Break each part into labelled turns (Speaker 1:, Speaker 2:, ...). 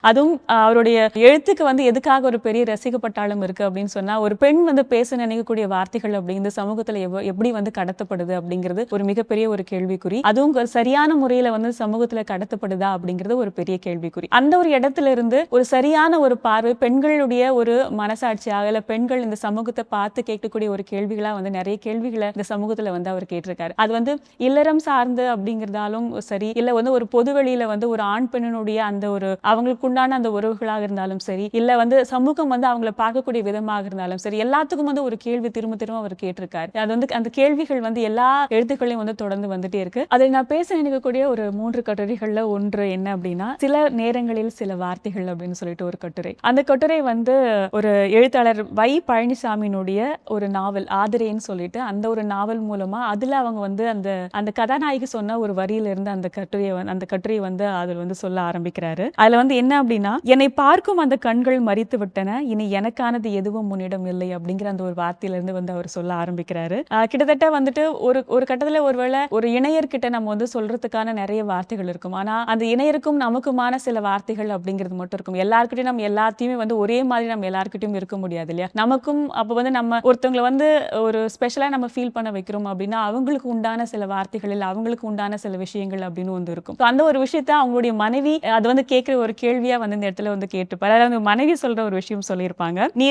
Speaker 1: அதுவும் அவருடைய எழுத்துக்கு வந்து எதுக்காக ஒரு பெரிய ரசிக்கப்பட்டாலும் இருக்கு அப்படின்னு சொன்னா, ஒரு பெண் வந்து பேச நினைக்கக்கூடிய வார்த்தைகள் அப்படி இந்த சமூகத்துல எப்படி வந்து கடத்தப்படுது அப்படிங்கிறது ஒரு மிகப்பெரிய ஒரு கேள்விக்குறி. அதுவும் சரியான முறையில வந்து சமூகத்துல கடத்தப்படுதா அப்படிங்கிறது ஒரு பெரிய கேள்விக்குறி. அந்த ஒரு இடத்துல இருந்து ஒரு சரியான ஒரு பார்வை பெண்களுடைய ஒரு மனசாட்சியாக இல்ல பெண்கள் இந்த சமூகத்தை பார்த்து கேட்கக்கூடிய ஒரு கேள்விகளா வந்து நிறைய கேள்விகளை இந்த சமூகத்துல வந்து அவர் கேட்டிருக்காரு. அது வந்து இல்லறம் சார்ந்து அப்படிங்கிறதாலும் சரி, இல்ல வந்து ஒரு பொதுவெளியில வந்து ஒரு ஆண் பெண்ணினுடைய அந்த ஒரு அவங்களுக்கு உண்டான அந்த உறவுகளாக இருந்தாலும் சரி, இல்ல வந்து சமூகம் வந்து அவங்களை பார்க்கக்கூடிய விதமாக இருந்தாலும் சரி, எல்லாத்துக்கும் வந்து ஒரு கேள்வி திரும்ப திரும்ப அவர் கேட்டிருக்காரு. அது வந்து அந்த கேள்விகள் வந்து எல்லா எழுத்துக்களையும் வந்து தொடர்ந்து வந்துட்டே இருக்கு. அதை நான் பேச நினைக்கக்கூடிய ஒரு 3 கட்டுரைகள்ல ஒன்று என்ன அப்படின்னா, சில நேரங்களில் சில வார்த்தைகள் அப்படின்னு சொல்லிட்டு ஒரு கட்டுரை. அந்த கட்டுரை வந்து ஒரு எழுத்தாளர் வை. பழனிசாமியினுடைய ஒரு நாவல் ஆதிரேன்னு சொல்லிட்டு அந்த ஒரு நாவல் மூலமா அதுல அவங்க வந்து அந்த அந்த கதாநாயகி சொன்ன ஒரு வரியில இருந்து அந்த கட்டுரையை வந்து அதில் வந்து சொல்ல ஆரம்பிக்கிறாரு. அதுல வந்து என்ன அப்படின்னா, என்னை பார்க்கும் அந்த கண்கள் மறித்து விட்டன, இனி எனக்கானது எதுவும் உன்னிடம் இல்லை அப்படிங்கிற அந்த ஒரு வார்த்தையில இருந்து வந்து அவர் சொல்ல ஆரம்பிக்கிறாரு. கிட்டத்தட்ட வந்துட்டு ஒரு கட்டத்துல ஒருவேளை ஒரு இணையர்கிட்ட நம்ம வந்து சொல்றதுக்கான நிறைய வார்த்தைகள் இருக்கும். ஆனா அந்த இணையருக்கும் நமக்குமான சில வார்த்தைகள் அப்படிங்கிறது மட்டும் இருக்கும். எல்லார்கிட்டையும் நம்ம எல்லாத்தையுமே வந்து ஒரே மாதிரி நம்ம எல்லார்கிட்டையும் இருக்க முடியாது இல்லையா? நமக்கும் அப்ப வந்து நம்ம ஒருத்தவங்களை வந்து ஒரு ஸ்பெஷலா நம்ம ஃபீல் பண்ண வைக்கிறோம் அப்படின்னா அவங்களுக்கு உண்டான சில வார்த்தைகள் இல்ல அவங்களுக்கு உண்டான சில விஷயங்கள் அப்படின்னு வந்து இருக்கும். அந்த ஒரு விஷயத்த அவங்களுடைய மனைவி அது வந்து கேட்கிற ஒரு கேள்வியா வந்து இந்த இடத்துல வந்து கேட்டுப்பாரு. அதாவது மனைவி சொல்ற ஒரு விஷயம் சொல்லியிருப்பாங்க. நீ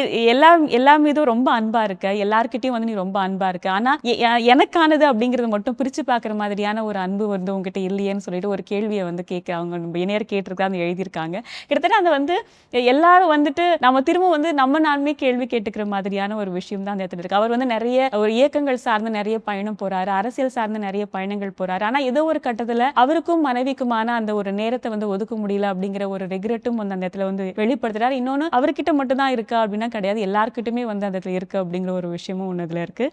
Speaker 1: எல்லா மீதும் ரொம்ப அன்பா இருக்க, எல்லார்கிட்டயும் வந்து நீ ரொம்ப அன்பா இருக்க, ஆனா எனக்கானது அப்படிங்கறது மட்டும் பிரிச்சு பாக்குற மாதிரியான ஒரு அன்பு வந்து உங்ககிட்ட இல்லையேன்னு சொல்லிட்டு ஒரு கேள்வியை வந்து கேட்க அவங்க இணையர் கேட்டிருக்காங்க, எழுதியிருக்காங்க. கிட்டத்தட்ட அந்த வந்து எல்லாரும் வந்துட்டு நம்ம திரும்ப வந்து நம்ம நாளுமே கேள்வி கேட்டுக்கிற மாதிரியான ஒரு விஷயம் தான் அந்த இடத்துல இருக்கு. அவர் வந்து நிறைய ஒரு இயக்கங்கள் சார்ந்து நிறைய பயணம் போறாரு, அரசியல் சார்ந்து நிறைய பயணங்கள் போறாரு. ஆனா ஏதோ ஒரு கட்டத்துல அவருக்கும் மனைவிக்குமான அந்த ஒரு நேரத்தை வந்து ஒதுக்க முடியல அப்படிங்கிற ஒரு ரெக்ரெட்டும் வந்து அந்த இடத்துல வந்து வெளிப்படுத்துறாரு. இன்னொன்னு அவர்கிட்ட மட்டும் தான் இருக்கா அப்படின்னா கிடையாது, எல்லார்கிட்டயுமே வந்து அந்த இடத்துல இருக்கு அப்படிங்கிற ஒரு விஷயமும் ஒண்ணு இதுல இருக்கு.